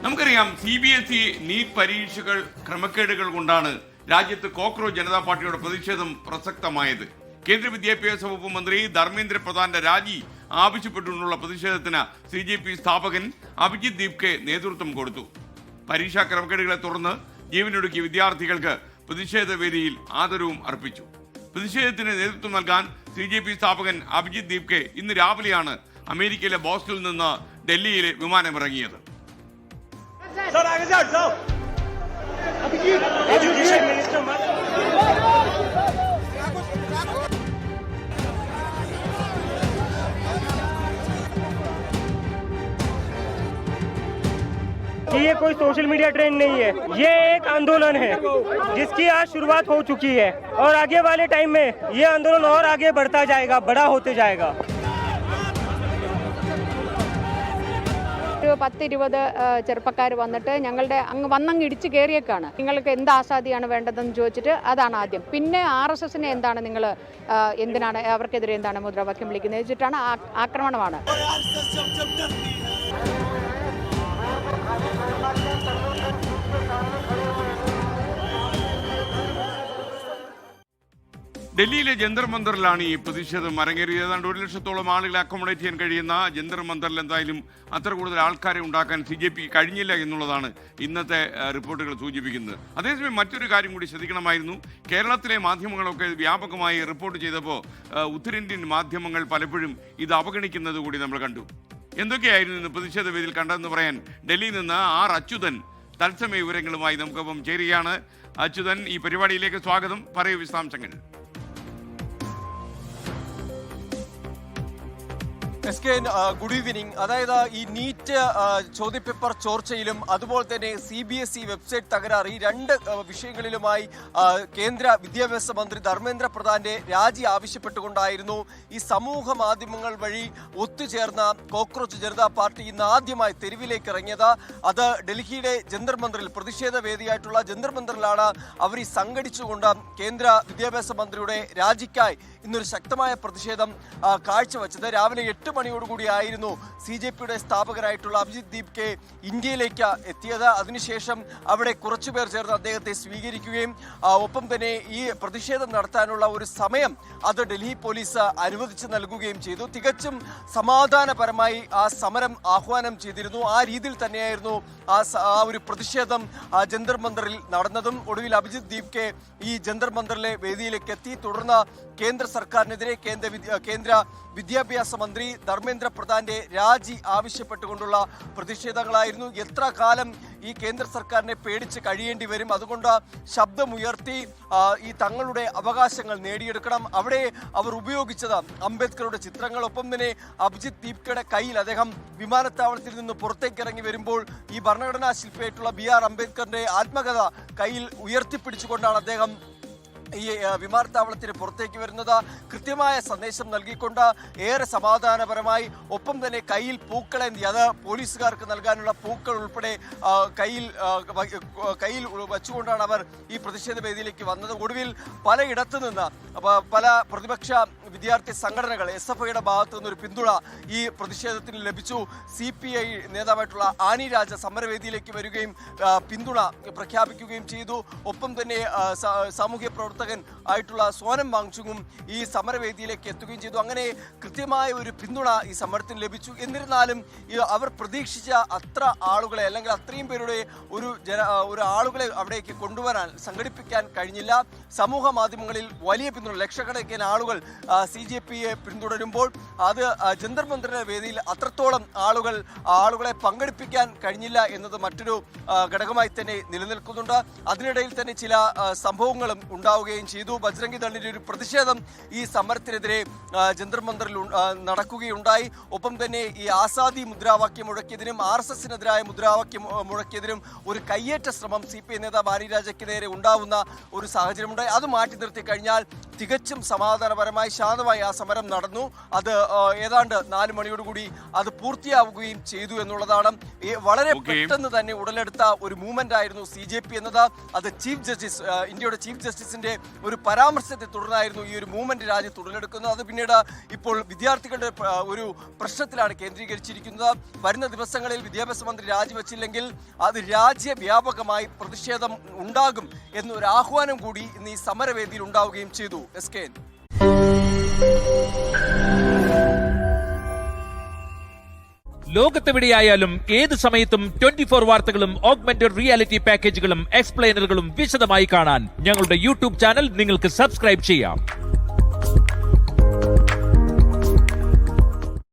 നമുക്കറിയാം CBSE NEET പരീക്ഷകൾ ക്രമക്കേടുകൾ കൊണ്ടാണ് രാജ്യത്ത് കോക്രോച്ച് ജനതാ പാർട്ടിയുടെ പ്രതിഷേധം പ്രസക്തമായത്. കേന്ദ്ര വിദ്യാഭ്യാസ വകുപ്പ് മന്ത്രി ധർമ്മേന്ദ്ര പ്രധാന്റെ രാജി ആവശ്യപ്പെട്ടുകൊണ്ടുള്ള പ്രതിഷേധത്തിന് CJP സ്ഥാപകൻ അഭിജിത് ദീപ്കെ നേതൃത്വം കൊടുത്തു. പരീക്ഷാ ക്രമക്കേടുകളെ തുടർന്ന് ജീവനൊടുക്കിയ വിദ്യാർത്ഥികൾക്ക് പ്രതിഷേധ വേദിയിൽ ആദരവും അർപ്പിച്ചു. പ്രതിഷേധത്തിന് നേതൃത്വം നൽകാൻ CJP സ്ഥാപകൻ അഭിജിത് ദീപ്കെ ഇന്ന് രാവിലെയാണ് അമേരിക്കയിലെ ബോസ്റ്റണിൽ നിന്ന് ഡൽഹിയിലെ വിമാനമിറങ്ങിയത്. सर आगे जाओ एजुकेशन मिनिस्टर कि ये कोई सोशल मीडिया ट्रेंड नहीं है, ये एक आंदोलन है जिसकी आज शुरुआत हो चुकी है और आगे वाले टाइम में ये आंदोलन और आगे बढ़ता जाएगा, बड़ा होते जाएगा. 10-20 ചെറുപ്പക്കാർ വന്നിട്ട് ഞങ്ങളുടെ വന്നങ്ങ് ഇടിച്ച് കയറിയേക്കാണ്. നിങ്ങൾക്ക് എന്ത് ആസാദിയാണ് വേണ്ടതെന്ന് ചോദിച്ചിട്ട് അതാണ് ആദ്യം. പിന്നെ RSSനെ എന്താണ് നിങ്ങൾ എന്തിനാണ് അവർക്കെതിരെ എന്താണ് മുദ്രാവാക്യം വിളിക്കുന്നത് വെച്ചിട്ടാണ് ആക്രമണമാണ്. ഡൽഹിയിലെ ജന്തർ മന്ദറിലാണ് ഈ പ്രതിഷേധം അരങ്ങേറിയത്. ഏതാണ്ട് 1 ലക്ഷത്തോളം ആളുകളെ അക്കോമഡേറ്റ് ചെയ്യാൻ കഴിയുന്ന ജന്തർ മന്ദറിൽ എന്തായാലും അത്ര കൂടുതൽ ആൾക്കാരെ ഉണ്ടാക്കാൻ CJP കഴിഞ്ഞില്ല എന്നുള്ളതാണ് ഇന്നത്തെ റിപ്പോർട്ടുകൾ സൂചിപ്പിക്കുന്നത്. അതേസമയം മറ്റൊരു കാര്യം കൂടി ശ്രദ്ധിക്കണമായിരുന്നു. കേരളത്തിലെ മാധ്യമങ്ങളൊക്കെ വ്യാപകമായി റിപ്പോർട്ട് ചെയ്തപ്പോൾ ഉത്തരേന്ത്യൻ മാധ്യമങ്ങൾ പലപ്പോഴും ഇത് അവഗണിക്കുന്നത് കൂടി നമ്മൾ കണ്ടു. എന്തൊക്കെയായിരുന്നു ഇന്ന് പ്രതിഷേധ വേദിയിൽ കണ്ടതെന്ന് പറയാൻ ഡൽഹിയിൽ നിന്ന് R. അച്യുതൻ തത്സമയ വിവരങ്ങളുമായി നമുക്കൊപ്പം ചേരുകയാണ്. അച്യുതൻ, ഈ പരിപാടിയിലേക്ക് സ്വാഗതം. പറയൂ വിശദാംശങ്ങൾ. Good evening. അതായത് ഈ നീറ്റ് ചോദ്യപേപ്പർ ചോർച്ചയിലും അതുപോലെ തന്നെ CBSE വെബ്സൈറ്റ് തകരാർ, ഈ രണ്ട് വിഷയങ്ങളിലുമായി കേന്ദ്ര വിദ്യാഭ്യാസ മന്ത്രി ധർമ്മേന്ദ്ര പ്രധാന്റെ രാജി ആവശ്യപ്പെട്ടുകൊണ്ടായിരുന്നു ഈ സമൂഹ മാധ്യമങ്ങൾ വഴി ഒത്തുചേർന്ന കോക്രോച്ച് ജനതാ പാർട്ടി ഇന്ന് ആദ്യമായി തെരുവിലേക്ക് ഇറങ്ങിയത്. അത് ഡൽഹിയുടെ ജന്തർ മന്ദറിൽ, പ്രതിഷേധ വേദിയായിട്ടുള്ള ജന്തർ മന്ദറിലാണ് അവർ ഈ സംഘടിച്ചുകൊണ്ട് കേന്ദ്ര വിദ്യാഭ്യാസ മന്ത്രിയുടെ രാജിക്കായി ഇന്നൊരു ശക്തമായ പ്രതിഷേധം കാഴ്ചവെച്ചത്. രാവിലെ 8 മണിയോടുകൂടിയായിരുന്നു CJPയുടെ സ്ഥാപകരായിട്ടുള്ള അഭിജിത് ദീപ്കെ ഇന്ത്യയിലേക്ക് എത്തിയത്. അതിനുശേഷം അവിടെ കുറച്ചുപേർ ചേർന്ന് അദ്ദേഹത്തെ സ്വീകരിക്കുകയും ഒപ്പം തന്നെ ഈ പ്രതിഷേധം നടത്താനുള്ള ഒരു സമയം അത് ഡൽഹി പോലീസ് അനുവദിച്ച് നൽകുകയും ചെയ്തു. തികച്ചും സമാധാനപരമായി ആ സമരം ആഹ്വാനം ചെയ്തിരുന്നു. ആ രീതിയിൽ തന്നെയായിരുന്നു ആ ഒരു പ്രതിഷേധം ജന്തർ മന്ദറിൽ നടന്നതും. ഒടുവിൽ അഭിജിത് ദീപ്കെ ഈ ജന്തർ മന്ദറിലെ വേദിയിലേക്ക് എത്തി. തുടർന്ന് കേന്ദ്ര സർക്കാരിനെതിരെ കേന്ദ്ര വിദ്യാഭ്യാസ മന്ത്രി ധർമ്മേന്ദ്ര പ്രധാന്റെ രാജി ആവശ്യപ്പെട്ടുകൊണ്ടുള്ള പ്രതിഷേധങ്ങളായിരുന്നു. എത്ര കാലം ഈ കേന്ദ്ര സർക്കാരിനെ പേടിച്ച് കഴിയേണ്ടി വരും, അതുകൊണ്ട് ശബ്ദമുയർത്തി ഈ തങ്ങളുടെ അവകാശങ്ങൾ നേടിയെടുക്കണം. അവിടെ അവർ ഉപയോഗിച്ചത് അംബേദ്കറുടെ ചിത്രങ്ങൾ. ഒപ്പം തന്നെ അഭിജിത് ദീപ്കയുടെ കയ്യിൽ, അദ്ദേഹം വിമാനത്താവളത്തിൽ നിന്ന് പുറത്തേക്ക് ഇറങ്ങി വരുമ്പോൾ ഈ ഭരണഘടനാ ശില്പിയായിട്ടുള്ള BR അംബേദ്കറിന്റെ ആത്മകഥ കയ്യിൽ ഉയർത്തിപ്പിടിച്ചുകൊണ്ടാണ് അദ്ദേഹം ഈ വിമാനത്താവളത്തിന് പുറത്തേക്ക് വരുന്നത്. കൃത്യമായ സന്ദേശം നൽകിക്കൊണ്ട് ഏറെ സമാധാനപരമായി, ഒപ്പം തന്നെ കയ്യിൽ പൂക്കളേന്തി, അത് പോലീസുകാർക്ക് നൽകാനുള്ള പൂക്കൾ ഉൾപ്പെടെ കയ്യിൽ വച്ചുകൊണ്ടാണ് അവർ ഈ പ്രതിഷേധ വേദിയിലേക്ക് വന്നത്. ഒടുവിൽ പലയിടത്തു നിന്ന് പല പ്രതിപക്ഷ വിദ്യാർത്ഥി സംഘടനകൾ, SFIയുടെ ഭാഗത്തു നിന്നൊരു പിന്തുണ ഈ പ്രതിഷേധത്തിന് ലഭിച്ചു. CPI നേതാവായിട്ടുള്ള ആനി രാജ സമരവേദിയിലേക്ക് വരികയും പിന്തുണ പ്രഖ്യാപിക്കുകയും ചെയ്തു. ഒപ്പം തന്നെ സാമൂഹ്യ പ്രവർത്തകൻ ആയിട്ടുള്ള സോനം വാങ്ചുങ്ങും ഈ സമരവേദിയിലേക്ക് എത്തുകയും ചെയ്തു. അങ്ങനെ കൃത്യമായ ഒരു പിന്തുണ ഈ സമരത്തിന് ലഭിച്ചു. എന്നിരുന്നാലും അവർ പ്രതീക്ഷിച്ച അത്ര ആളുകളെ, അല്ലെങ്കിൽ അത്രയും പേരുടെ ഒരു ആളുകളെ അവിടേക്ക് കൊണ്ടുവരാൻ, സംഘടിപ്പിക്കാൻ കഴിഞ്ഞില്ല. സമൂഹ മാധ്യമങ്ങളിൽ വലിയ പിന്തുണ, ലക്ഷക്കണക്കിന് ആളുകൾ CJPയെ പിന്തുടരുമ്പോൾ അത് ജന്തർ മന്ദറിന്റെ വേദിയിൽ അത്രത്തോളം ആളുകളെ പങ്കെടുപ്പിക്കാൻ കഴിഞ്ഞില്ല എന്നത് മറ്റൊരു ഘടകമായി തന്നെ നിലനിൽക്കുന്നുണ്ട്. അതിനിടയിൽ തന്നെ ചില സംഭവങ്ങളും ഉണ്ടാവുകയും ചെയ്തു. ബജ്രംഗി ദളിന്റെ ഒരു പ്രതിഷേധം ഈ സമരത്തിനെതിരെ ജന്തർ മന്ദറിൽ നടക്കുകയുണ്ടായി. ഒപ്പം തന്നെ ഈ ആസാദി മുദ്രാവാക്യം മുഴക്കിയതിനും RSSനെതിരായ മുദ്രാവാക്യം മുഴക്കിയതിനും ഒരു കയ്യേറ്റ ശ്രമം CPI നേതാവ് ആനി രാജയ്ക്ക് നേരെ ഉണ്ടാവുന്ന ഒരു സാഹചര്യമുണ്ടായി. അത് മാറ്റി നിർത്തി കഴിഞ്ഞാൽ തികച്ചും സമാധാനപരമായി ശാന്തമായി ആ സമരം നടന്നു. അത് ഏതാണ്ട് 4 മണിയോടുകൂടി അത് പൂർത്തിയാവുകയും ചെയ്തു എന്നുള്ളതാണ്. വളരെ പെട്ടെന്ന് തന്നെ ഉടലെടുത്ത ഒരു മൂവ്മെന്റ് ആയിരുന്നു CJP എന്നത്. അത് ചീഫ് ജസ്റ്റിസ്, ഇന്ത്യയുടെ ചീഫ് ജസ്റ്റിസിന്റെ ഒരു പരാമർശത്തെ തുടർന്നായിരുന്നു ഈ ഒരു മൂവ്മെന്റ് രാജ്യത്ത് ഉടലെടുക്കുന്നത്. അത് പിന്നീട് ഇപ്പോൾ വിദ്യാർത്ഥികളുടെ ഒരു പ്രശ്നത്തിലാണ് കേന്ദ്രീകരിച്ചിരിക്കുന്നത്. വരുന്ന ദിവസങ്ങളിൽ വിദ്യാഭ്യാസ മന്ത്രി രാജിവെച്ചില്ലെങ്കിൽ അത് രാജ്യവ്യാപകമായി പ്രതിഷേധം ഉണ്ടാകും എന്നൊരു ആഹ്വാനം കൂടി ഇന്ന് ഈ സമരവേദിയിൽ ഉണ്ടാവുകയും ചെയ്തു. SKN. ലോകത്തെവിടെയായാലും ഏത് സമയത്തും 24 വാർത്തകളും ഓഗ്മെന്റഡ് റിയാലിറ്റി പാക്കേജുകളും എക്സ്പ്ലെയിനറുകളും വിശദമായി കാണാൻ ഞങ്ങളുടെ യൂട്യൂബ് ചാനൽ നിങ്ങൾക്ക് സബ്സ്ക്രൈബ് ചെയ്യാം.